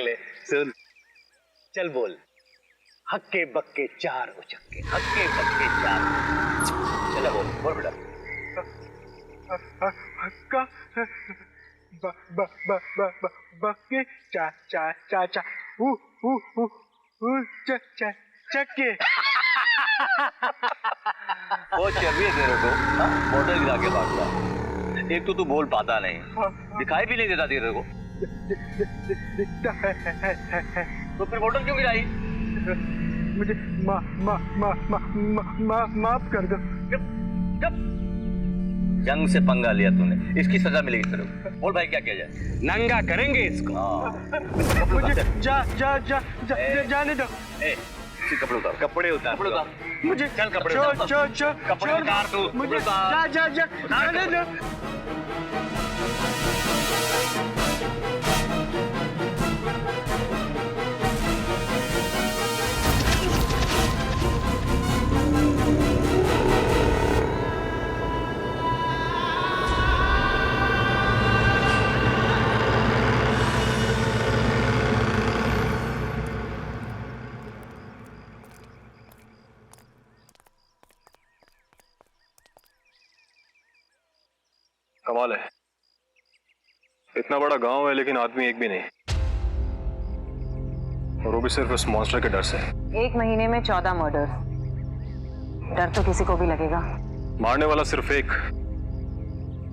ले। सुन, चल बोल, हक्के बक्के चार उचक्के, हक्के बक्के चार। चला बोल बोल बेटा। हक्का बक्के चा चा चा चा चक्के। बहुत चर्बी है तेरे को, बोतल गिरा के भागता। एक तो तू बोल पाता नहीं, दिखाई भी नहीं देता तेरे को। दिखता है। तो फिर बोतल क्यों गिराई? मुझे माफ कर दो। जंग से पंगा लिया तूने, इसकी सजा मिलेगी तेरे को। बोल भाई क्या किया जाए? नंगा करेंगे इसको। मुझे जाने दो। कपड़े उतार, कपड़े उतार, कपड़े उतार। मुझे चल कपड़े उतार, कपड़े उतार तू। मुझे जाने दो। कमाल है, इतना बड़ा गांव है लेकिन आदमी एक भी नहीं, और वो भी सिर्फ उस मॉन्स्टर के डर से। 1 महीने में 14 मर्डर। डर तो किसी को भी लगेगा। मारने वाला सिर्फ एक,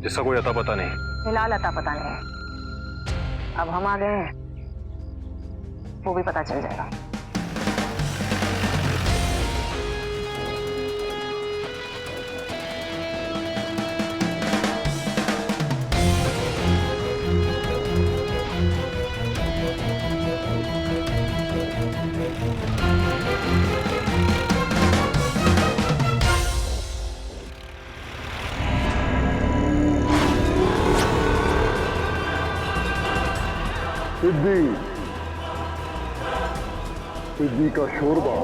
जिसका कोई अता पता नहीं। फिलहाल अता पता नहीं, अब हम आ गए हैं, वो भी पता चल जाएगा। सिद्धि का शोरबा।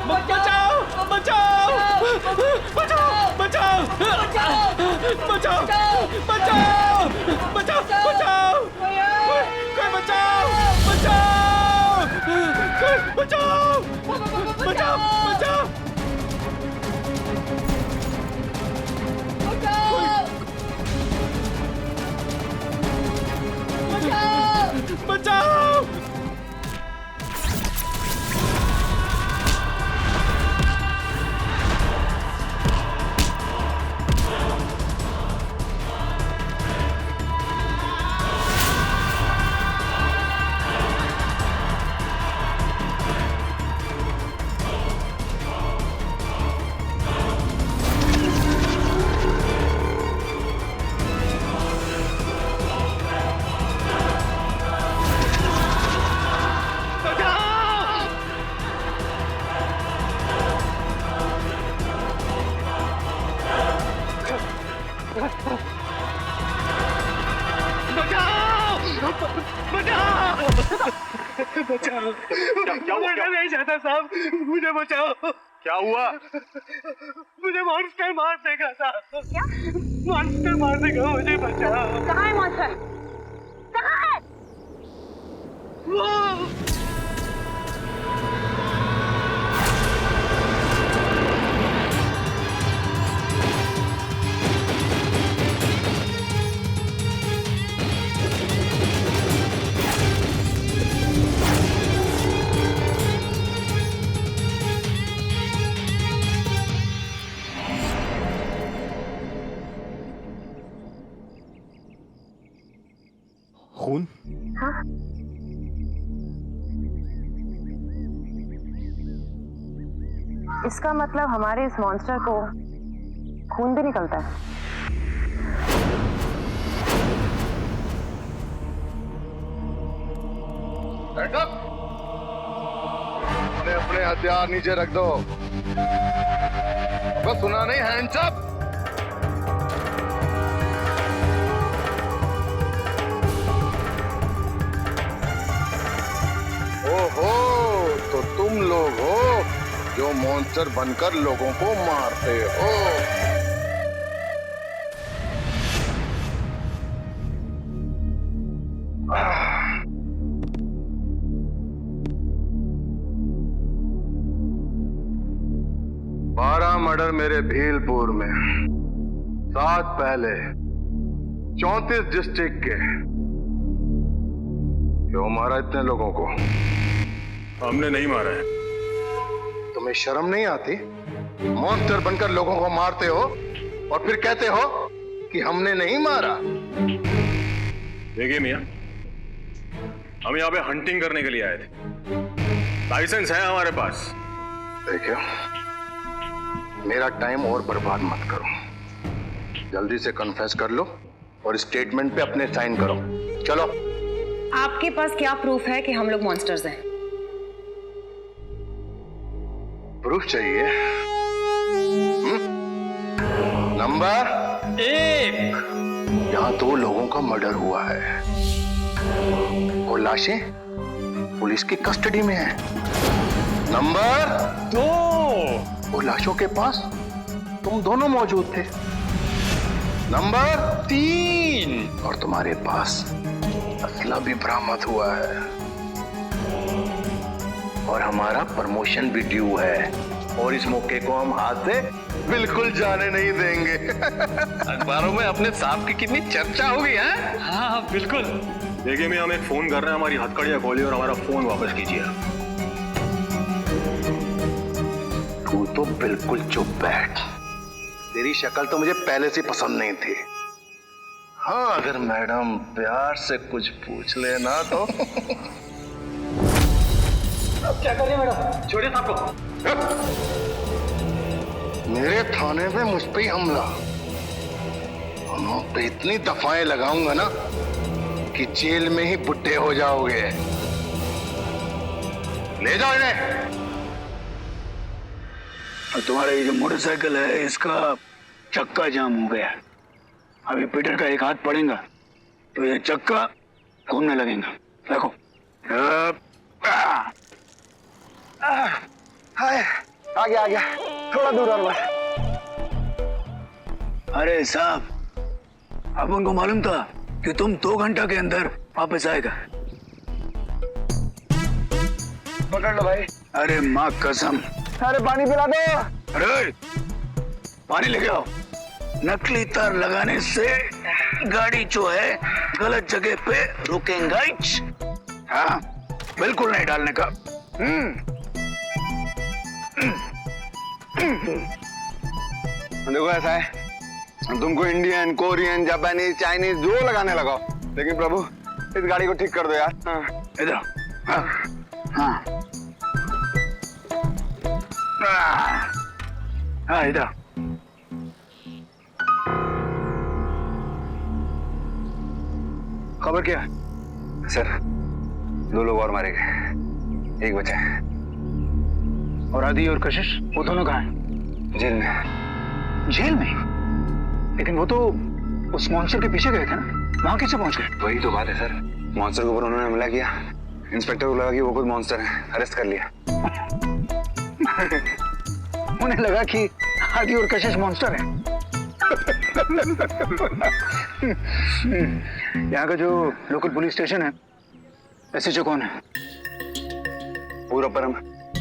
बचाओ बचाओ बचाओ बचाओ बचाओ बचाओ बचाओ बचाओ, कोई बचाओ बचाओ, कोई बचाओ बचाओ बचाओ बचाओ। बचाओ, मरना नहीं चाहता साहब, मुझे बचाओ। क्या हुआ? मुझे मॉन्स्टर मार देगा साहब। क्या? मॉन्स्टर मार देगा, मुझे बचाओ। कहाँ है मॉन्स्टर? कहाँ है? वो खून? हाँ? इसका मतलब हमारे इस मॉन्स्टर को खून भी निकलता है। अपने हथियार नीचे रख दो। बस सुना नहीं, हैंड्स अप। ओहो, तो तुम लोग हो जो मॉन्स्टर बनकर लोगों को मारते हो। मर्डर मेरे भीलपुर में, 7 पहले 34 डिस्ट्रिक्ट के। क्यों मारा इतने लोगों को? हमने नहीं मारा है। तुम्हें शर्म नहीं आती? मॉन्स्टर बनकर लोगों को मारते हो और फिर कहते हो कि हमने नहीं मारा। देखिए मियां, हम यहाँ पे हंटिंग करने के लिए आए थे। लाइसेंस है हमारे पास। देखियो, मेरा टाइम और बर्बाद मत करो। जल्दी से कन्फेस कर लो और स्टेटमेंट पे अपने साइन करो। चलो। आपके पास क्या प्रूफ है कि हम लोग मॉन्स्टर्स हैं? प्रूफ चाहिए? नंबर 1। यहाँ 2 लोगों का मर्डर हुआ है और लाशें पुलिस की कस्टडी में हैं। नंबर 2। और लाशों के पास तुम दोनों मौजूद थे। नंबर 3। और तुम्हारे पास असला भी बरामद हुआ है और हमारा प्रमोशन भी ड्यू है और इस मौके को हम हाथ से बिल्कुल जाने नहीं देंगे। अखबारों में अपने सांप की कितनी चर्चा होगी है? हाँ बिल्कुल। देखिए मियां, हम एक फोन कर रहे हैं, हमारी हथकड़ियां खोलिए और हमारा फोन वापस कीजिए। तू तो बिल्कुल चुप बैठ। तेरी शक्ल तो मुझे पहले से पसंद नहीं थी। हाँ, अगर मैडम प्यार से कुछ पूछ लेना तो। अब क्या करिए मैडम? छोड़िए साहब को। मेरे थाने पे मुझ पे ही हमला। हम पे इतनी दफाएं लगाऊंगा ना कि जेल में ही बुड्ढे हो जाओगे। ले जाओ इन्हें। और तुम्हारा ये जो मोटरसाइकिल है इसका चक्का जाम हो गया। अभी पीटर का एक हाथ पड़ेगा तो ये चक्का घूमने लगेगा। देखो। आ गया थोड़ा दूर और बस। अरे साहब, अब उनको मालूम था कि तुम 2 घंटा के अंदर वापस आएगा। पकड़ लो भाई। अरे माँ कसम। अरे पानी पिला दो। अरे पानी लेके आओ। नकली तार लगाने से गाड़ी जो है गलत जगह पे रुकेगा। हाँ, बिल्कुल नहीं डालने का। देखो ऐसा है, तुमको इंडियन, कोरियन, जापानीज, चाइनीज जो लगाने लगाओ, लेकिन प्रभु इस गाड़ी को ठीक कर दो यार। इधर। हाँ हाँ हाँ, इधर। खबर क्या? सर 2 लोग और मारे गए, 1 बचा है। और आदि और कशिश, वो दोनों कहाँ हैं? जेल में। जेल में? लेकिन वो तो उस मॉन्स्टर के पीछे गए थे ना, वहां कैसे पहुंच गए? वही तो बात है सर, मॉन्स्टर के ऊपर उन्होंने हमला किया। इंस्पेक्टर को लगा कि वो खुद मॉन्स्टर है, अरेस्ट कर लिया। उन्हें लगा कि आदि और कशिश मॉन्स्टर है। यहाँ का जो लोकल पुलिस स्टेशन है, एसएचओ कौन है? पूरा परम,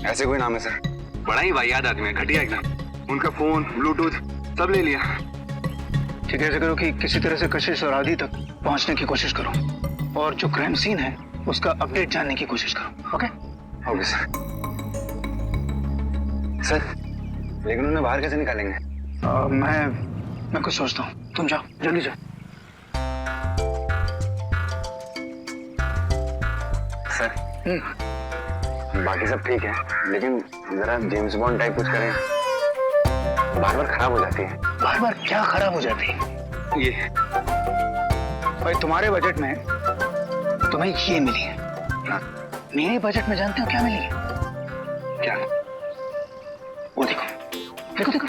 ऐसे कोई नाम है सर। बड़ा ही वाहियात आदमी है, घटिया एकदम। उनका फोन, ब्लूटूथ सब ले लिया। ठीक है, ऐसे करो कि किसी तरह से कशिश और आदि तक पहुंचने की कोशिश करो और जो क्राइम सीन है उसका अपडेट जानने की कोशिश करो। ओके? Okay sir. सर, लेकिन उन्हें बाहर कैसे निकालेंगे? मैं कुछ सोचता हूँ, तुम जाओ, जल्दी जाओ। सर, बाकी सब ठीक है, लेकिन जरा जेम्स बॉन्ड टाइप कुछ करें। बार बार खराब हो जाती है। बार बार क्या खराब हो जाती है? ये भाई तुम्हारे बजट में तुम्हें ये मिली है, मेरे बजट में जानते हो क्या मिली है? क्या? वो देखो देखो देखो,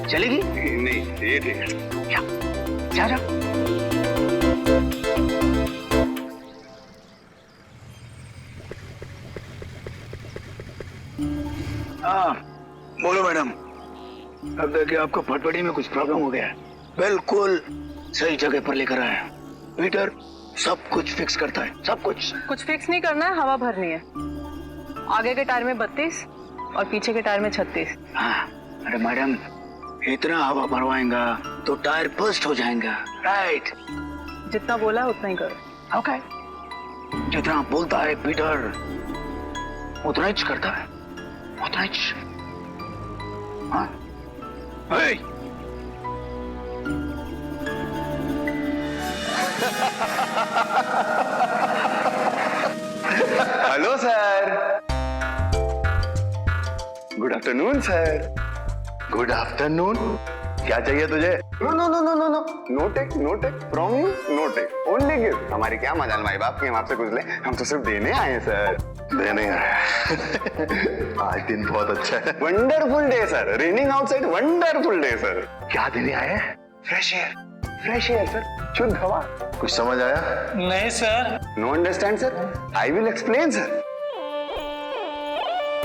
चलेगी? नहीं, ये ठीक है। जा जा। बोलो मैडम। अब देखिए, आपको फटफटी में कुछ प्रॉब्लम हो गया है। बिल्कुल सही जगह पर लेकर आए हैं। पीटर सब कुछ फिक्स करता है, सब कुछ। कुछ फिक्स नहीं करना है, हवा भरनी है। आगे के टायर में 32 और पीछे के टायर में 36। हाँ, अरे मैडम इतना हवा भरवाएंगा तो टायर बस्ट हो जाएगा। राइट, जितना बोला है उतना ही करो। ओके। जितना बोलता है पीटर उतना ही करता है, उतना ही। हाँ, hey. Hello sir. Good afternoon sir. Good afternoon. क्या चाहिए तुझे? No no no no no no no take from you, no take only gift. हमारी क्या मजाल माई बाप की हम आपसे कुछ ले, हम तो सिर्फ देने आए हैं सर। देने आया। आज दिन बहुत अच्छा है। Wonderful day sir, raining outside, wonderful day sir. क्या देने आए हैं? फ्रेश एयर सर, शुद्ध हवा। कुछ समझ आया? नहीं sir. No understand sir, I will explain sir.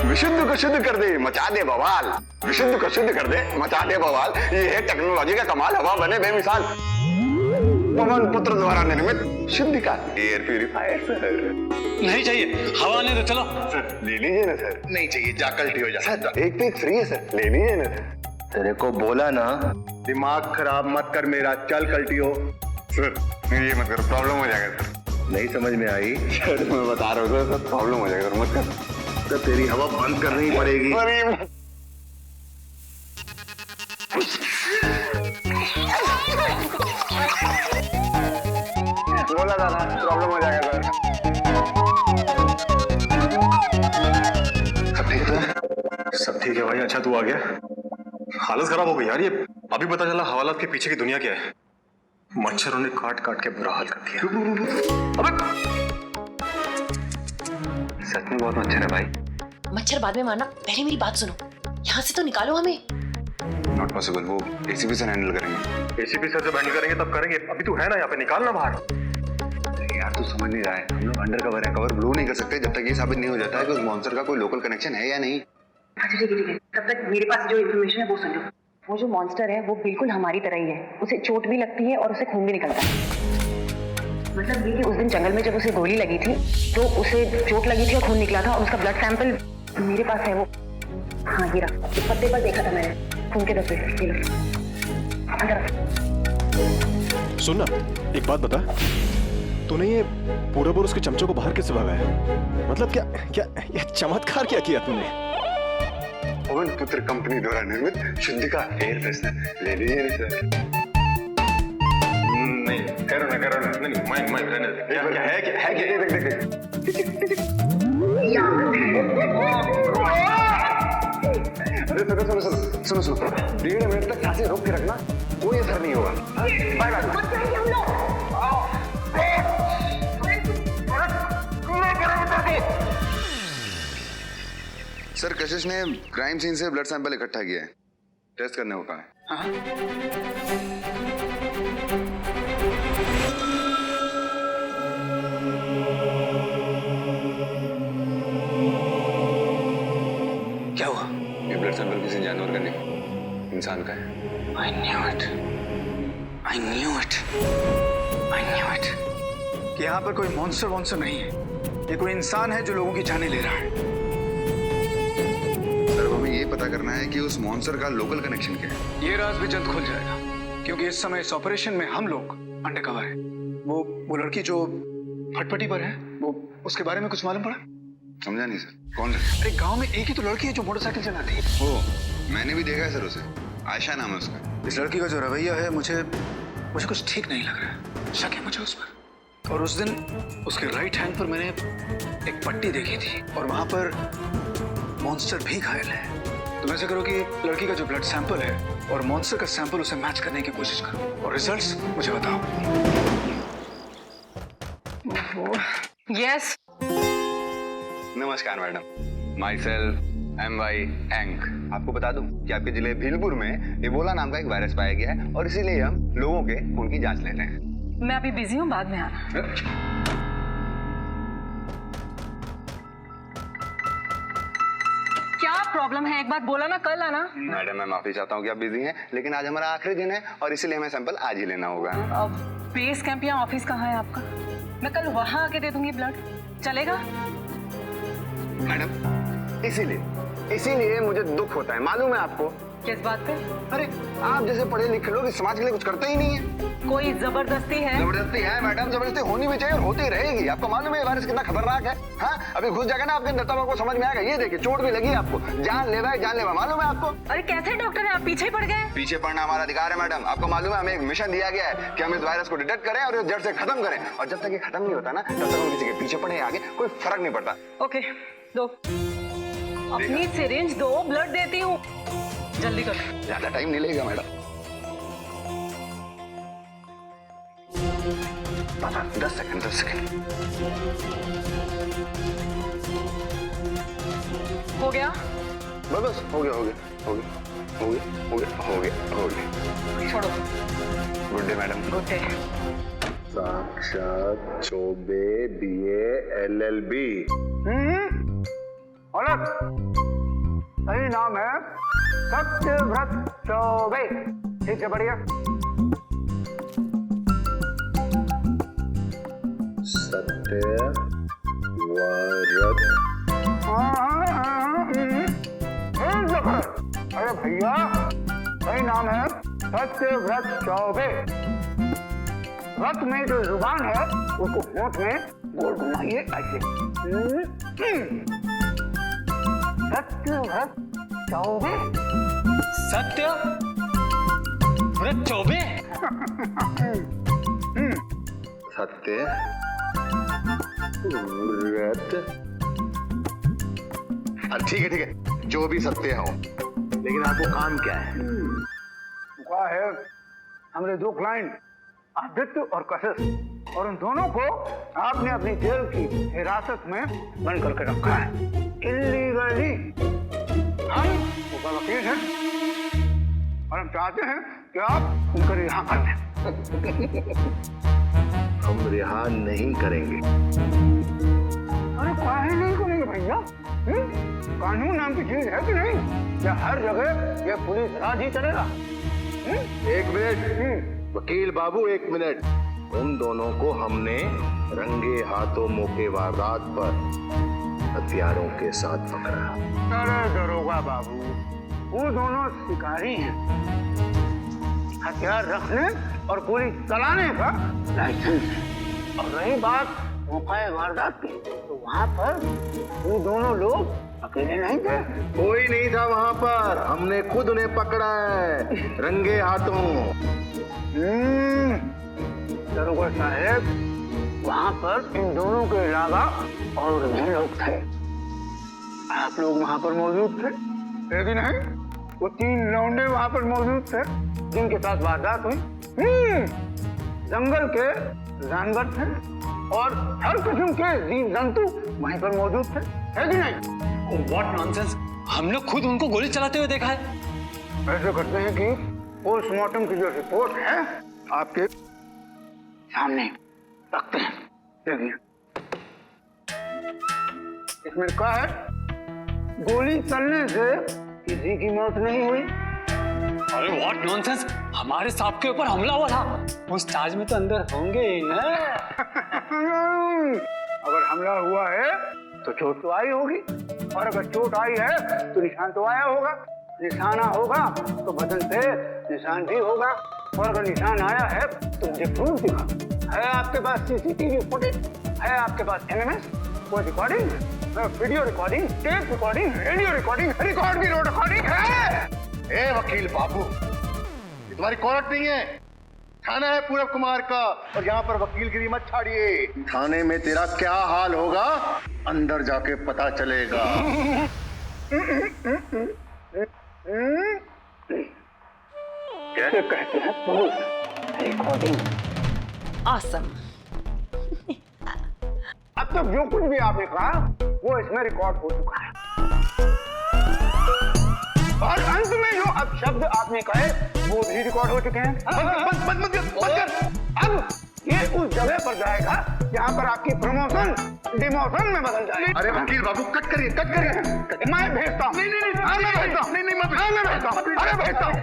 विशुद्ध को शुद्ध कर दे, मचा दे बवाल। विशुद्ध को शुद्ध कर दे, मचा दे बवाल। ये है टेक्नोलॉजी का कमाल, हवा बने बेमिसाल। पवन पुत्र द्वारा निर्मित शुद्ध का एयर प्यूरिफायर सर। नहीं चाहिए, हवा नहीं तो चलो। सर ले लीजिए ना सर। नहीं चाहिए, जा कल्टी हो जा। सर एक पे एक फ्री है सर, ले लीजिए ना सर। तेरे को बोला ना, दिमाग खराब मत कर मेरा, चल कल्टी हो। सर ये मत करो, प्रॉब्लम हो जाएगा सर। नहीं समझ में आई? सर मैं बता रहा हूँ सर, प्रॉब्लम हो जाएगा, मत कर। तो तेरी हवा बंद करनी पड़ेगी। बोला था ना, प्रॉब्लम हो जाएगा सर। सब ठीक है भाई। अच्छा तू आ गया। हालत खराब हो गई यार। ये अभी पता चला हवालात के पीछे की दुनिया क्या है। मच्छरों ने काट काट के बुरा हाल कर दिया। सच में बहुत मच्छर है भाई। मच्छर बाद में मारना, पहले मेरी बात सुनो। यहाँ से तो निकालो हमें। नॉट पॉसिबल, वो एसीपी से हैंडल करेंगे। एसीपी सर जब हैंडल करेंगे तब करेंगे। अभी तू है ना यहाँ पे, निकालना बाहर। यार तू समझ नहीं रहा है, हम लोग अंडर कवर है, कवर ब्लू नहीं कर सकते जब तक ये साबित नहीं हो जाता है कि उस मॉन्स्टर का कोई लोकल कनेक्शन है या नहीं। अच्छा ठीक है, तब तक मेरे पास जो इन्फॉर्मेशन है वो सुन लो। वो जो मॉन्स्टर है वो बिल्कुल हमारी तरह ही है। उसे चोट भी लगती है और उसे खून भी निकलता है। मतलब ये कि उस दिन जंगल में जब उसे गोली लगी थी तो उसे चोट लगी थी और खून निकला था, और उसका ब्लड सैंपल मेरे पास है। वो हाँ ये रहा, इस पत्ते पर देखा था मैंने, खून के धब्बे। ये लो, अंदर। सुन ना, एक बात बता, तूने ये पूरा उसके चमचों को बाहर कैसे भगाया? मतलब क्या क्या ये चमत्कार क्या किया तूने? पवन पुत्र कंपनी द्वारा निर्मित शुद्ध का एयर फ्रेशनर ले लीजिए ना सर। नहीं करो ना, नहीं माइंड रहने दे। क्या है, क्या है, क्या देख अरे सुनो 1.5 मिनट तक सांसें रोक के रखना, कोई असर नहीं होगा। बाय सर कशिश ने क्राइम सीन से ब्लड सैंपल इकट्ठा किया है, टेस्ट करने को कहा है। क्या हुआ? ये ब्लड सैंपल किसी जानवर का नहीं, इंसान का है। I knew it कि यहाँ पर कोई मॉन्स्टर नहीं है। ये कोई इंसान है जो लोगों की जानें ले रहा है। सर हमें ये पता करना है कि उस मॉन्स्टर का लोकल कनेक्शन क्या है। ये राज भी जल्द खुल जाएगा, क्योंकि इस समय इस ऑपरेशन में हम लोग अंडरकवर हैं। वो लड़की जो फटफटी पर है, वो उसके बारे में कुछ मालूम पड़ा? समझा नहीं सर, कौन है? अरे गांव में एक ही तो लड़की है जो मोटरसाइकिल चलाती है। ओ, मैंने भी देखा है सर उसे, आयशा नाम है उसका। इस लड़की का जो रवैया है मुझे कुछ ठीक नहीं लग रहा है। शक है मुझे उस पर। और उस दिन उसके राइट हैंड पर मैंने एक पट्टी देखी थी, और वहां पर मॉन्स्टर भी घायल है। तुम ऐसा करो कि लड़की का जो ब्लड सैंपल है और मॉन्स्टर का सैंपल उसे मैच करने की कोशिश करो, और रिजल्ट्स मुझे बताओ। यस। नमस्कार मैडम, माई सेल्फ MY एंक। आपको बता दूं कि आपके जिले भीलपुर में इबोला नाम का एक वायरस पाया गया है, और इसीलिए हम लोगों के खून की जांच ले रहे हैं। मैं अभी बिजी हूँ, बाद में आना। क्या प्रॉब्लम है, एक बात बोला ना, कल आना। मैडम मैं माफी चाहता हूँ कि आप बिजी हैं, लेकिन आज हमारा आखिरी दिन है और इसीलिए हमें सैंपल आज ही लेना होगा। बेस कैंप या ऑफिस कहाँ है आपका? मैं कल वहां आके दे दूंगी ब्लड, चलेगा? मैडम इसीलिए इसीलिए मुझे दुख होता है, मालूम है आपको? किस बात पे? अरे आप जैसे पढ़े लिखे लोग इस समाज के लिए कुछ करते ही नहीं है। कोई जबरदस्ती है? जबरदस्ती है मैडम, जबरदस्ती होनी भी चाहिए और होती रहेगी। आपको मालूम है ये वायरस कितना खतरनाक है? हाँ, अभी घुस जाएगा ना आपके अंदर तब आपको समझ में आएगा। ये देखिए चोट भी लगी है आपको, जानलेवा है, जानलेवा, मालूम है आपको? अरे कैसे डॉक्टर है, आप पीछे पड़ गए? पीछे पड़ना हमारा अधिकार है मैडम। आपको मालूम है हमें एक मिशन दिया गया है कि हम इस वायरस को डिटेक्ट करें और जड़ से खत्म करें, और जब तक ये खत्म नहीं होता ना तब तक हम किसी के पीछे पड़े आगे कोई फर्क नहीं पड़ता। ओके, दो अपनी सिरिंज दो, ब्लड देती हूँ, जल्दी करो। ज्यादा टाइम नहीं लगेगा मैडम, 10 सेकंड 10 सेकंड। हो गया? बस हो गया हो गया हो गया हो गया हो गया हो गया हो गया। छोड़ो। Good day madam. Good day. साक्षात चौबे BA LLB। औरत, सही नाम है सत्यव्रत चौबे। ठीक है, बढ़िया। सत्यव्रत। अरे भैया, सही नाम है सत्यव्रत चौबे। व्रत में जो जुबान है उसको होंठ में गोल घुमाइए ऐसे। सत्यव्रत चौबे। सत्य व्रत चौबे। सत्य व्रत। ठीक है, जो भी सत्य हो, लेकिन आपको काम क्या है? क्या है? हमारे 2 क्लाइंट आदित्य और कशिश, और उन दोनों को आपने अपनी जेल की हिरासत में बंद करके रखा है इल्लीगली। हम ऊपर वकील हैं और हम चाहते हैं कि आप उनको रिहा कर दें। हम रिहा नहीं करेंगे। अरे काहे नहीं करेंगे भैया? कानून नाम की चीज है कि नहीं? क्या हर जगह ये पुलिस राज ही चलेगा? एक मिनट वकील बाबू, एक मिनट। उन दोनों को हमने रंगे हाथों मौके वारदात पर हथियारों के साथ पकड़ा। अरे दरोगा बाबू, वो दोनों शिकारी हैं। हथियार रखने और गोली चलाने का लाइसेंस है। और रही बात मौका वारदात की, तो वहाँ पर वो दोनों लोग अकेले नहीं थे। कोई नहीं था वहाँ पर, हमने खुद उन्हें पकड़ा है रंगे हाथों। दरोगा साहब, वहाँ पर इन दोनों के अलावा और भी लोग थे। आप लोग वहाँ पर मौजूद थे, लेकिन नहीं, वो 3 लौंडे वहाँ पर मौजूद थे जिनके साथ वारदात हुई। जंगल के जानवर थे और हर किस्म के जीव जंतु वहीं पर मौजूद थे, है कि नहीं? व्हाट नॉनसेंस, हम लोग खुद उनको गोली चलाते हुए देखा है। ऐसे करते हैं कि पोस्टमार्टम की जो रिपोर्ट है आपके सामने रखते हैं। देखिए, इसमें लिखा है गोली चलने से किसी की मौत नहीं हुई। अरे व्हाट नॉनसेंस, हमारे सांप के ऊपर हमला हुआ था, उस चार्ज में तो अंदर होंगे ही ना। अगर हमला हुआ है तो चोट तो आई होगी, और अगर चोट आई है तो निशान तो आया होगा। निशाना होगा तो बदन पे निशान भी होगा, और अगर निशान आया है तो मुझे प्रूफ दिखा। है आपके पास CCTV फुटेज? है आपके पास MMS? कोई recording, video recording, tape recording, radio recording, record भी रिकॉर्डिंग है? ए वकील बाबू, ये तुम्हारी कोर्ट नहीं है, थाना है पूरब कुमार का, और यहाँ पर वकीलगिरी मत छाड़िए। थाने में तेरा क्या हाल होगा अंदर जाके पता चलेगा। कैसे कहते हैं पुलिस रिकॉर्डिंग। ऑसम। अब तक जो कुछ भी आपने कहा वो इसमें रिकॉर्ड हो चुका है, और अंत में जो अब शब्द आपने कहे वो भी रिकॉर्ड हो चुके हैं। अब ये उस जगह पर जाएगा जहाँ पर आपकी प्रमोशन डिमोशन में बदल जाएगा। अरे वकील बाबू कट करिए, कट करिए। मैं भेजता हूँ। मैं भेजता हूँ। अरे भेजता हूँ।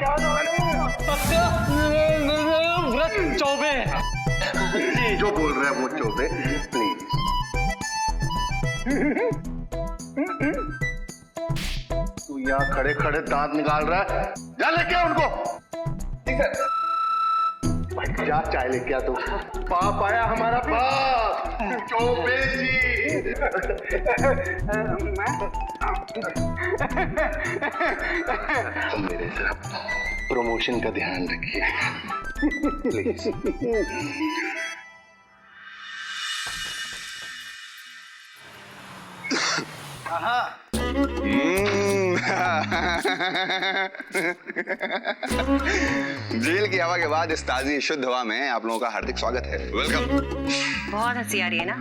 व्रत चौबे। जो बोल रहे हैं वो चौबे, प्लीज। यहाँ खड़े खड़े दांत निकाल रहा है, जा लेके आ उनको। ठीक सर। भाई जा चाय लेके आ। तो बाप आया हमारा बाप, चौबे जी। मेरे जरा प्रमोशन का ध्यान रखिए प्लीज। जेल की हवा के बाद इस ताजी शुद्ध हवा में आप लोगों का हार्दिक स्वागत है। वेलकम। बहुत हंसी आ रही है ना?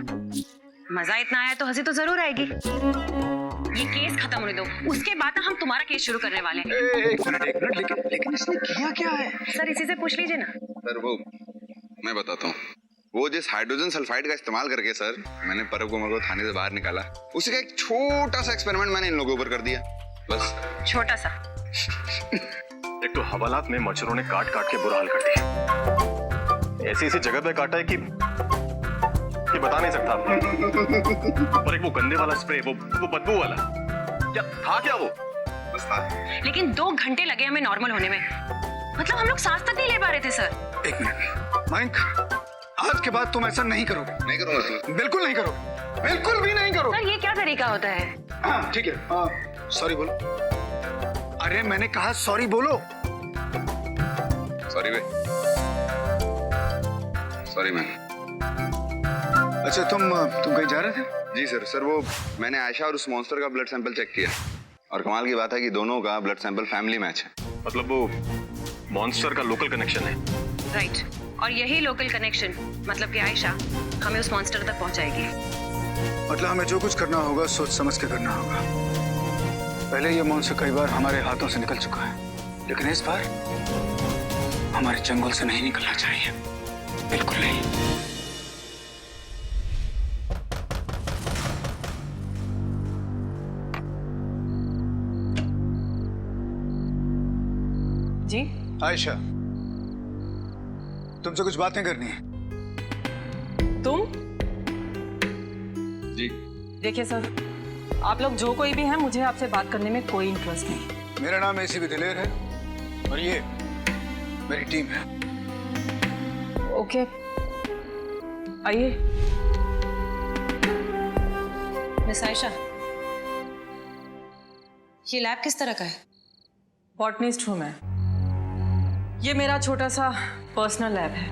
मजा इतना आया तो हंसी तो जरूर आएगी। ये केस खत्म होने दो, उसके बाद ना हम तुम्हारा केस शुरू करने वाले हैं। एक मिनट, लेकिन इसने किया क्या है? सर इसी से पूछ लीजिए ना। सर वो मैं बताता हूँ। वो जिस हाइड्रोजन सल्फाइड का इस्तेमाल करके सर मैंने परब कुमार को थाने से बाहर निकाला, उसी का एक छोटा सा एक्सपेरिमेंट मैंने इन लोगों के ऊपर कर दिया, बस। छोटा सा? एक तो हवालात में मच्छरों ने काट काट के बुरा हाल कर दिया। ऐसी जगह पे काटा है कि बता नहीं सकता। और एक वो गंदे वाला स्प्रे, वो बदबू वाला, क्या वो? बस था। लेकिन 2 घंटे लगे हमें नॉर्मल होने में। मतलब हम लोग सांस तक नहीं ले पा रहे थे सर। एक मिनट माइक, आज के बाद तुम ऐसा नहीं करोगे। नहीं करूंगा सर। बिल्कुल नहीं करोगे, बिल्कुल भी नहीं करोगे। सर ये क्या तरीका होता है? हाँ ठीक है, सॉरी बोलो। अरे मैंने कहा सॉरी बोलो। सॉरी वे। Sorry ma'am. अच्छा तुम कहीं जा रहे थे? जी सर वो मैंने आयशा और उस मॉन्स्टर का ब्लड सैंपल चेक किया, और कमाल की बात है कि दोनों का ब्लड सैंपल फैमिली मैच है। मतलब वो मॉन्स्टर का लोकल कनेक्शन है। राइट, और यही लोकल कनेक्शन मतलब कि आयशा हमें उस मॉन्स्टर तक पहुंचाएगी। मतलब हमें जो कुछ करना होगा सोच समझ के करना होगा। पहले ये मॉन्स्टर कई बार हमारे हाथों से निकल चुका है, लेकिन इस बार हमारे जंगल से नहीं निकलना चाहिए, बिल्कुल नहीं। जी आयशा, तुमसे कुछ बातें करनी है। तुम? जी देखिए सर, आप लोग जो कोई भी हैं, मुझे आपसे बात करने में कोई इंटरेस्ट नहीं। मेरा नाम एसीपी दिलेर है और ये मेरी टीम है। ओके आइए। मिस आयशा, ये लैब किस तरह का है? बॉटनिस्ट हूं मैं। ये मेरा छोटा सा पर्सनल लैब है।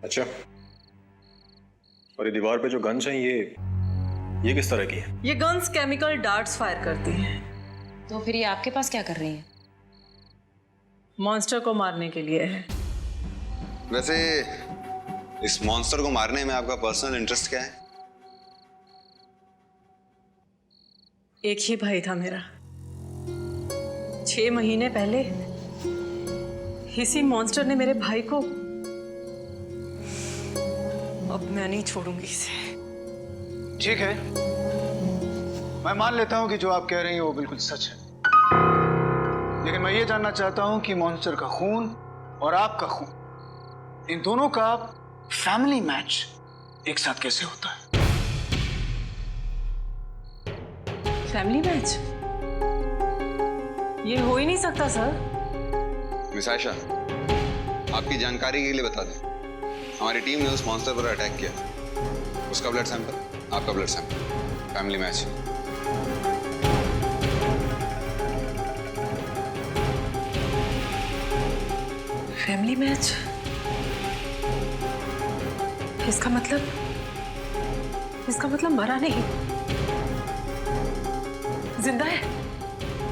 अच्छा, और ये दीवार पे जो गन्स हैं ये किस तरह की है? ये गन्स केमिकल डार्ट्स फायर करती हैं। तो फिर ये आपके पास क्या कर रही हैं? मॉन्स्टर को मारने के लिए है। वैसे इस मॉन्स्टर को मारने में आपका पर्सनल इंटरेस्ट क्या है? एक ही भाई था मेरा। 6 महीने पहले इसी मॉन्स्टर ने मेरे भाई को, अब मैं नहीं छोड़ूंगी इसे। ठीक है, मैं मान लेता हूं कि जो आप कह रही हैं वो बिल्कुल सच है, लेकिन मैं ये जानना चाहता हूं कि मॉन्स्टर का खून और आपका खून, इन दोनों का फैमिली मैच एक साथ कैसे होता है? Family match? ये हो ही नहीं सकता सर। मिस आयशा, आपकी जानकारी के लिए बता दें, हमारी टीम ने उस मॉन्स्टर पर अटैक किया। उसका ब्लड सैंपल, आपका blood sample, family match. Family match? इसका मतलब मरा नहीं, जिंदा है।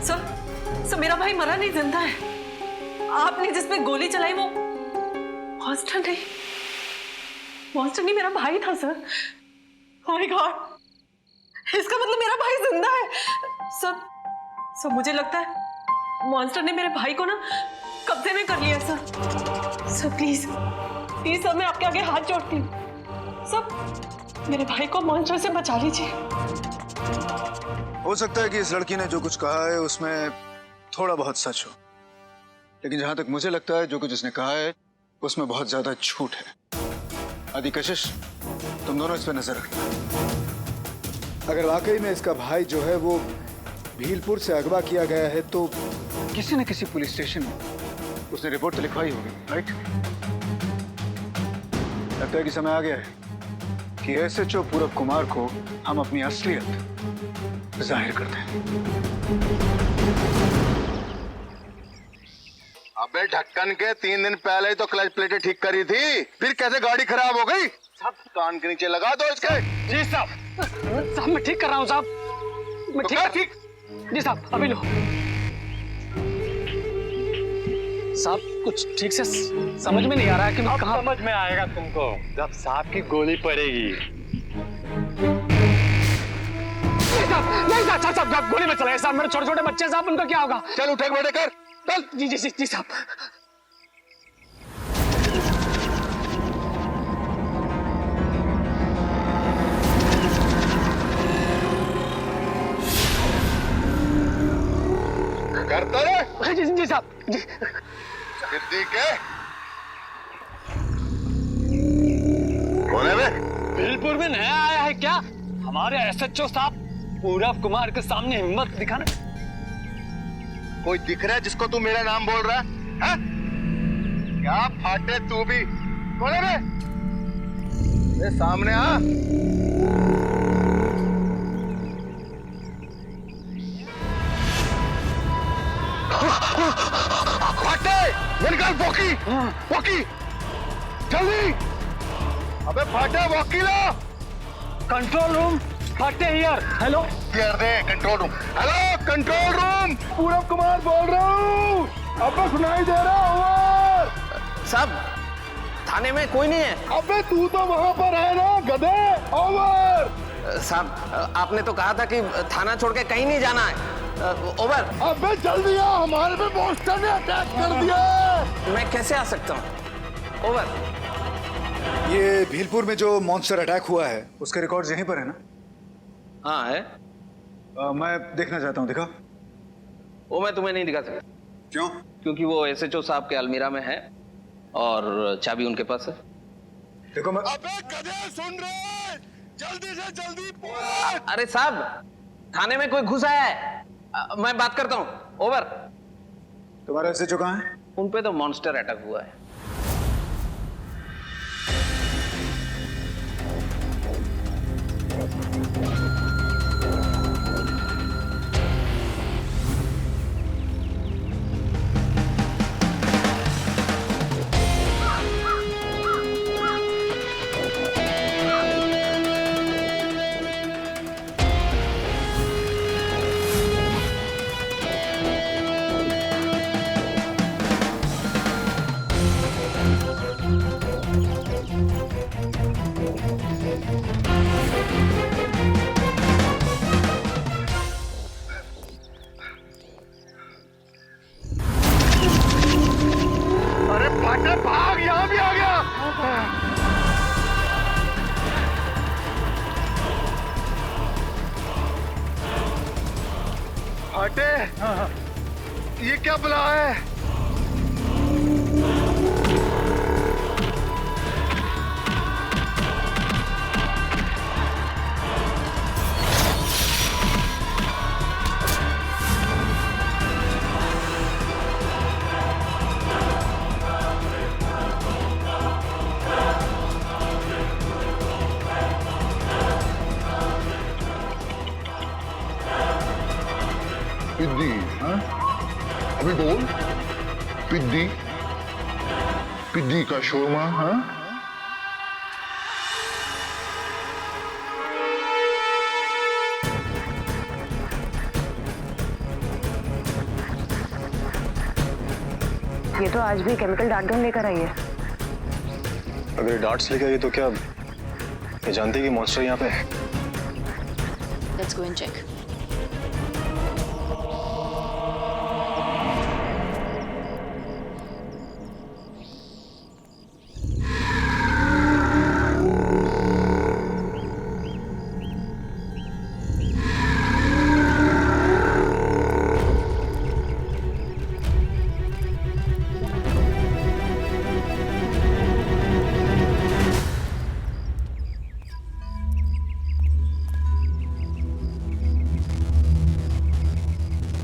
सर मेरा भाई मरा नहीं, जिंदा है। आपने जिसमें गोली चलाई वो मॉन्स्टर नहीं, मेरा भाई था सर। ओह माय गॉड, इसका मतलब मेरा भाई जिंदा है। सर मुझे लगता है मॉन्स्टर ने मेरे भाई को ना कब्जे में कर लिया सर प्लीज सर, मैं आपके आगे हाथ जोड़ती हूँ सर, मेरे भाई को मॉन्स्टर से बचा लीजिए। हो सकता है कि इस लड़की ने जो कुछ कहा है उसमें थोड़ा बहुत सच हो, लेकिन जहां तक मुझे लगता है जो कुछ इसने कहा है उसमें बहुत ज्यादा झूठ है। आदि कशिश, तुम दोनों इस पर नजर रखना। अगर वाकई में इसका भाई जो है वो भीलपुर से अगवा किया गया है तो किसी न किसी पुलिस स्टेशन में उसने रिपोर्ट तो लिखवाई होगी, राइट? लगता है कि समय आ गया है कि एसएचओ पूरब कुमार को हम अपनी असलियत जाहिर करते हैं। अबे ढक्कन के 3 दिन पहले ही तो क्लच प्लेटें ठीक करी थी, फिर कैसे गाड़ी खराब हो गई? सब कान के नीचे लगा दो इसके। जी साहब, मैं ठीक कर रहा हूँ साहब, मैं ठीक जी साहब, अभी लो साहब। कुछ ठीक से समझ में नहीं आ रहा है कि मैं कहाँ। समझ में आएगा तुमको जब सांप की गोली पड़ेगी। नहीं साहब, गोली में चले साहब, मेरे छोटे छोटे बच्चे साहब, उनका क्या होगा? चल उठे बैठे कर, चल। जी साहब। करता रे। जी साहब जी। सिद्दीक है? कौन है बे? भीलपुर में नया आया है क्या? हमारे एसएचओ साहब पूरब कुमार के सामने हिम्मत दिखाना। कोई दिख रहा है जिसको तू मेरा नाम बोल रहा है? क्या फाटे तू भी? कौन है बे? सामने आ। फाटे, निकाल वॉकी, वॉकी, जल्दी। अबे फाटे वॉकी ला। कंट्रोल रूम, फाटे here. Hello clear they, control room. Hello control room, पूरब कुमार बोल रहा हूँ। अबे सुनाई दे रहा ओवर। साहब थाने में कोई नहीं है। अबे तू तो वहाँ पर है ना गधे। ओवर। साहब आपने तो कहा था कि थाना छोड़ के कहीं नहीं जाना है। ओवर। अबे जल्दी आ, हमारे पे मॉन्स्टर ने अटैक कर दिया। मैं कैसे आ सकता हूँ? ओवर। ये भीलपुर में जो मॉन्स्टर अटैक हुआ है उसके रिकॉर्ड्स यहीं पर है ना? हाँ है। मैं देखना चाहता हूँ, दिखा। वो मैं तुम्हें नहीं दिखा सकता। क्यों? क्योंकि वो एसएचओ साहब के अलमीरा में है और चाबी उनके पास है। देखो मैं। अबे गधे सुन रहे, जल्दी से जल्दी पहुंच। अरे साहब थाने में कोई घुस आया है, मैं बात करता हूँ। ओवर। तुम्हारा एसएचओ कहाँ है? उन पे तो मॉन्स्टर अटैक हुआ है। अरे फाटे भाग, यहाँ भी आ गया। फाटे, ये क्या बुला है? पिद्दी, हाँ? अभी बोल। पिद्दी, पिद्दी का शोरमा, हाँ? ये तो आज भी केमिकल डार्ट गन लेकर आई है। अगर ये डार्ट्स लेके आई तो क्या ये जानती है कि मॉन्स्टर यहाँ पे है? Let's go and check.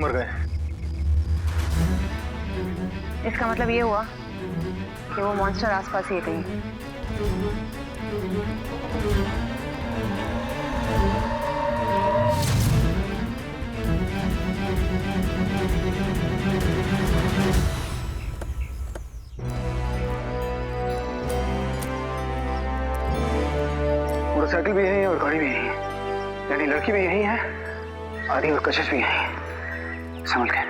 मर गए। इसका मतलब ये हुआ कि वो मॉन्स्टर आसपास ही है कहीं। मोटरसाइकिल भी यही है और गाड़ी भी यही है, यानी लड़की भी यही है, आदि और कशिश भी यही है। संभल के।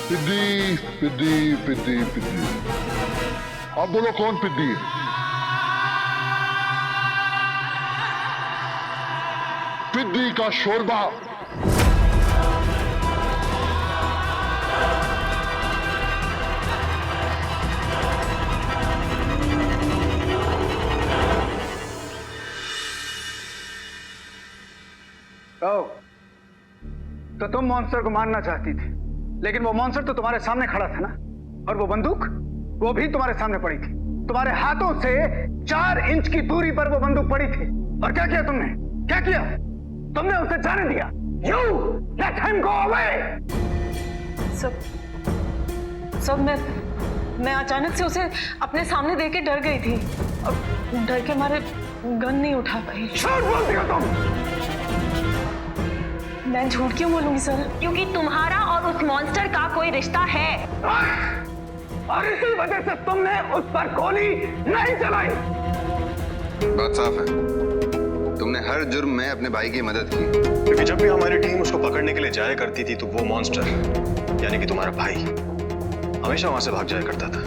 पिद्दी पिद्दी पिद्दी पिद्दी, आप बोलो कौन पिद्दी है? पिद्दी का शोरबा। तो तुम मॉन्स्टर को मारना चाहती थी, लेकिन वो मॉन्स्टर तो तुम्हारे सामने खड़ा था ना, और वो बंदूक वो भी तुम्हारे सामने पड़ी थी। तुम्हारे हाथों से 4 इंच की दूरी पर वो बंदूक पड़ी थी, और क्या किया तुमने? क्या किया? तुमने उसे जाने दिया। You let him go away. सब मैं अचानक से उसे अपने सामने देख के डर गई थी, और डर के मारे गन नहीं उठा पाई। झूठ बोलती हो तुम। मैं झूठ क्यों बोलूंगी सर? क्योंकि तुम्हारा और उस मॉन्स्टर का कोई रिश्ता है, और इसी वजह से तुमने उस पर गोली नहीं चलाई। बात साफ है, तुमने हर जुर्म में अपने भाई की मदद की। क्योंकि जब भी हमारी टीम उसको पकड़ने के लिए जाया करती थी तो वो मॉन्स्टर यानी कि तुम्हारा भाई हमेशा वहां से भाग जाया करता था,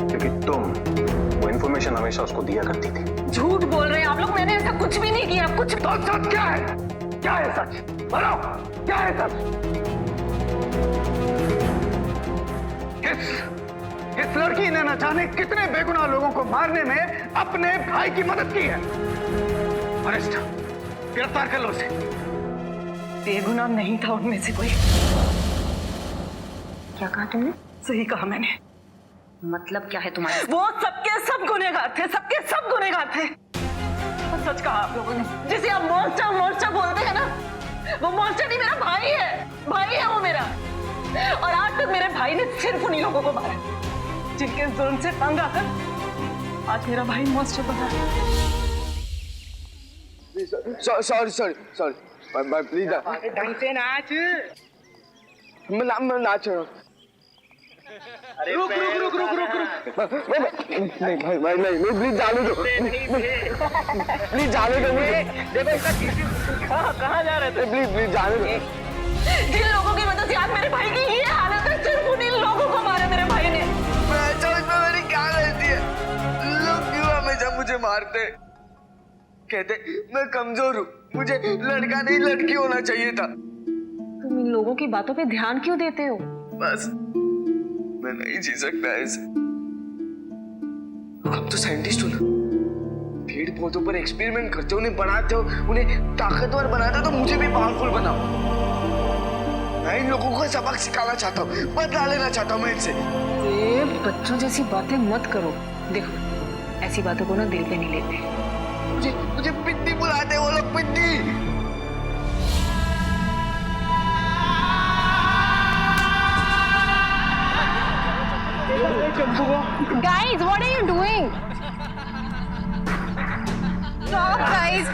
क्योंकि तुम वो इंफॉर्मेशन हमेशा उसको दिया करती थी। झूठ बोल रहे हैं आप लोग, मैंने ऐसा कुछ भी नहीं किया। कुछ तो सच क्या है? क्या है सच? बोलो, क्या है सच? इस लड़की ने न जाने कितने बेगुनाह लोगों को मारने में अपने भाई की मदद की है। अरेस्ट, गिरफ्तार कर लो उसे। बेगुनाह नहीं था उनमें से कोई। क्या कहा तुमने? सही कहा मैंने। मतलब क्या है तुम्हारा? वो सबके सब गुनहगार थे, सबके सब गुनहगार थे। और सच कहा आप लोगों ने। जिसे आप मॉन्स्टर बोलते हैं ना, वो मॉन्स्टर नहीं, मेरा भाई है। भाई है वो मेरा। और आज तक मेरे भाई ने सिर्फ उन्हीं लोगों को मारा जिनके जुल्म से तंग आकर आज मेरा भाई मॉन्स्टर बना है। सॉरी प्लीज ढंग से नाच। मैं नाच रहा हूँ। रुक। नहीं भाई नहीं प्लीज जाने दो, प्लीज जाने दो मुझे। देखो कहाँ जा रहे थे? प्लीज जाने दो। जिन लोगों की वजह से आज मेरे भाई की ये हालत है, सिर्फ उन्हीं लोगों को मारा मेरे भाई ने। मैं मेरी क्या गलती है? लोग क्यों हमेशा मुझे मारते? कहते मैं कमजोर हूँ, मुझे लड़का नहीं लड़की होना चाहिए था। तुम इन लोगों की बातों पे ध्यान क्यों देते हो? बस मैं नहीं जी सकता ऐसे। आप तो साइंटिस्ट हो ना, पेड़ पौधों पर एक्सपेरिमेंट करते हो, उन्हें बढ़ाते हो, उन्हें ताकतवर बनाते हो, तो मुझे भी पावरफुल बनाओ। मैं इन लोगों को सबक सिखाना चाहता हूँ, बदला लेना चाहता हूँ मैं इनसे। ये बच्चों जैसी बातें मत करो। देखो, ऐसी बातों को ना दिल पे नहीं लेते। मुझे पिद्दी बुलाते वो लोग, पिद्दी। Guys, what are you doing? Stop, guys.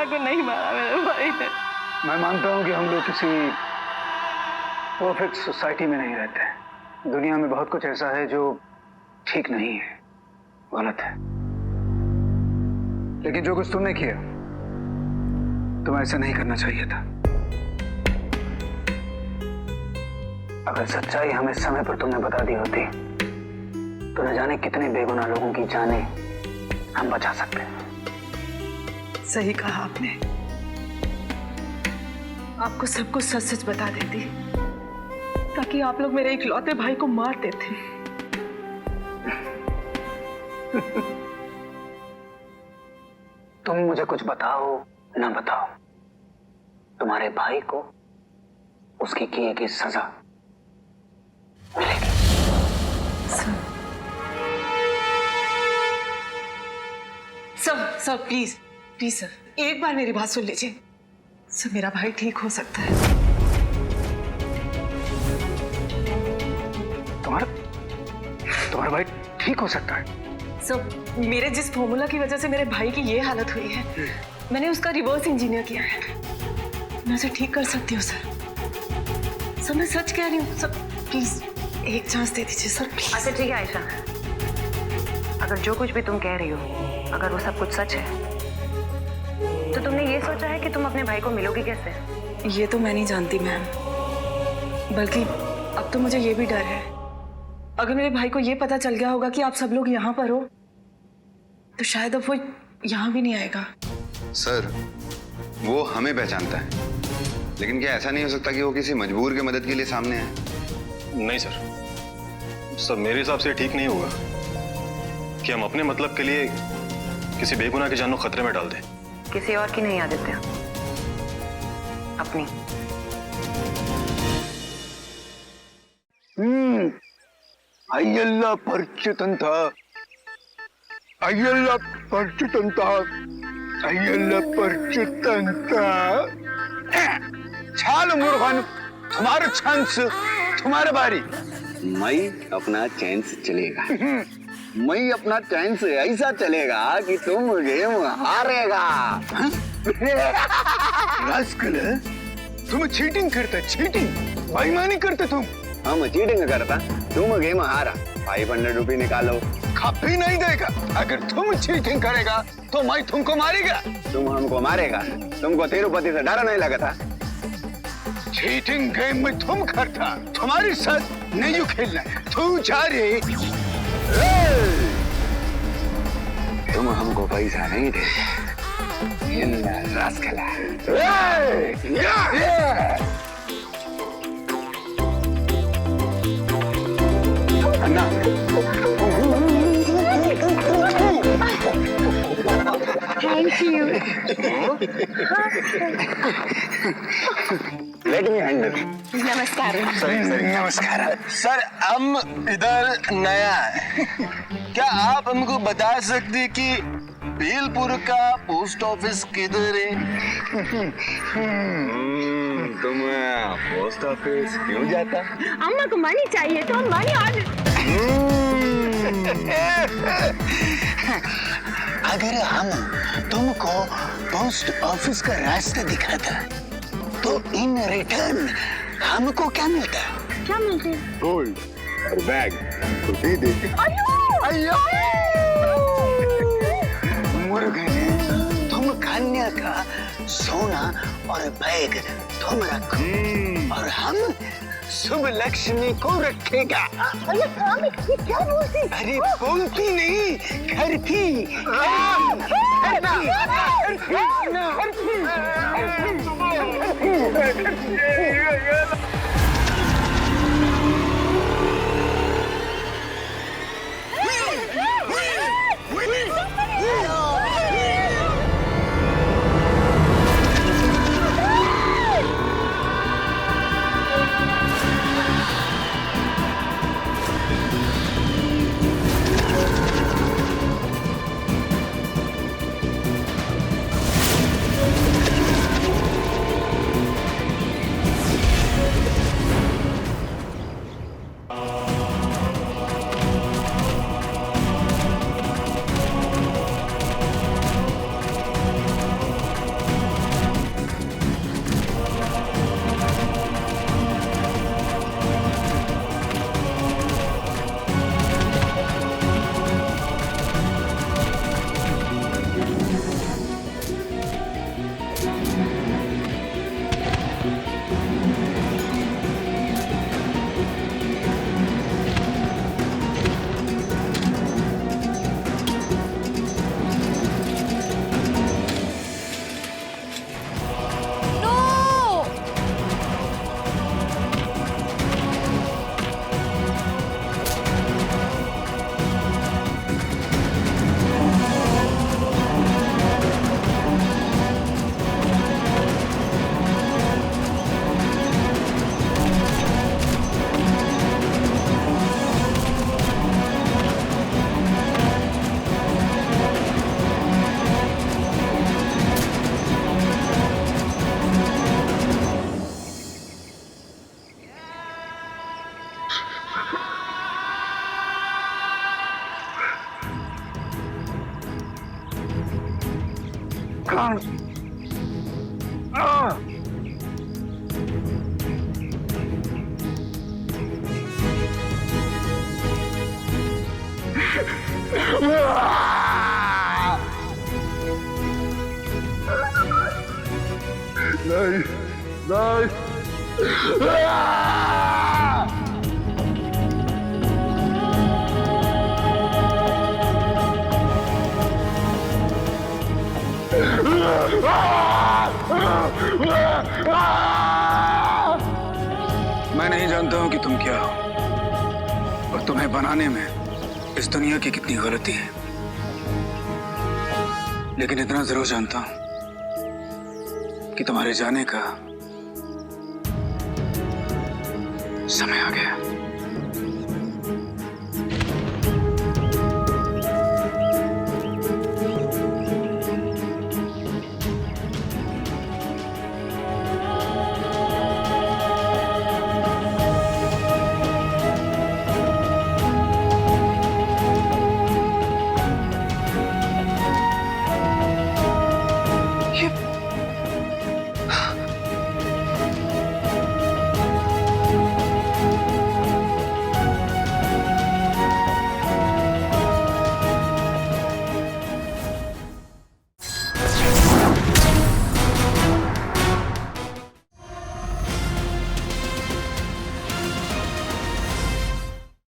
को नहीं मारा मेरे भाई ने। मैं मानता हूं कि हम लोग किसी परफेक्ट सोसाइटी में नहीं रहते। दुनिया में बहुत कुछ ऐसा है जो ठीक नहीं है, गलत है। लेकिन जो कुछ तुमने किया, तुम्हें ऐसा नहीं करना चाहिए था। अगर सच्चाई हमें समय पर तुमने बता दी होती तो न जाने कितने बेगुनाह लोगों की जानें हम बचा सकते हैं। सही कहा आपने। आपको सब कुछ सच सच बता देती ताकि आप लोग मेरे इकलौते भाई को मार देते। तुम मुझे कुछ बताओ ना बताओ, तुम्हारे भाई को उसकी किए की सजा मिलेगी। सर प्लीज प्लीज सर, एक बार मेरी बात सुन लीजिए। सर मेरा भाई ठीक हो सकता है। तुम्हारा भाई ठीक हो सकता है? सर मेरे जिस फॉर्मूला की वजह से मेरे भाई की ये हालत हुई है, मैंने उसका रिवर्स इंजीनियर किया है। मैं उसे ठीक कर सकती हूँ सर। सर मैं सच कह रही हूँ सर, प्लीज एक चांस दे दीजिए सर। अच्छा ठीक है आयशा, अगर जो कुछ भी तुम कह रही हो, अगर वो सब कुछ सच है, तो तुमने ये सोचा है कि तुम अपने भाई को मिलोगी कैसे? ये तो मैं नहीं जानती मैम, बल्कि अब तो मुझे ये भी डर है, अगर मेरे भाई को ये पता चल गया होगा कि आप सब लोग यहाँ पर हो, तो शायद अब वो यहाँ भी नहीं आएगा। सर वो हमें पहचानता है, लेकिन क्या ऐसा नहीं हो सकता कि वो किसी मजबूर के मदद के लिए सामने आए? नहीं सर, मेरे हिसाब से ठीक नहीं होगा कि हम अपने मतलब के लिए किसी बेगुनाह की जान को खतरे में डाल दें। किसी और की नहीं आदित्य, अपनी। अय्यल्ला परिचितंता, अय्यल्ला परिचितंता, अय्यल्ला परिचितंता। छाल मुर्गन, तुम्हारे चांस, तुम्हारे बारी। मैं अपना चैन से चलेगा। मैं अपना चैन से ऐसा चलेगा कि तुम गेम हारेगा। रास्कल, तुम चीटिंग करते, चीटिंग, बेईमानी करते तुम। हम चीटिंग करता, तुम गेम हारा। 500 रुपये निकालो। कभी नहीं देगा। अगर तुम चीटिंग करेगा तो मैं तुमको मारेगा। तुम हमको मारेगा? तुमको तिरुपति से डर नहीं लगा था? चीटिंग गेम में तुम करता, तुम्हारे साथ नहीं खेलना। तू जा रे। तुम हमको पैसा नहीं दे rascal. Anna you. Let me handle. नमस्कार। नमस्कार सर, हम इधर नया है, क्या आप हमको बता सकते कि भीलपुर का पोस्ट ऑफिस किधर है? तुम पोस्ट ऑफिस क्यों जाता? अम्मा को मनी चाहिए तो हम मनी ऑर्डर। अगर हम तुमको पोस्ट ऑफिस का रास्ता दिखाता तो इन रिटर्न हमको क्या मिलता? क्या मिलते? गोल्ड और बैग तो दे देते। अयो मुर्गे ने तुम कन्या का सोना और बैग तुम रखो और हम शुभ लक्ष्मी को रखेगा। अरे क्या बोलती? अरे बोलती नहीं, करती। नहीं नहीं मैं नहीं जानता हूं कि तुम क्या हो और तुम्हें बनाने में इस दुनिया की कितनी गलती है, लेकिन इतना जरूर जानता हूं कि तुम्हारे जाने का समय आ गया।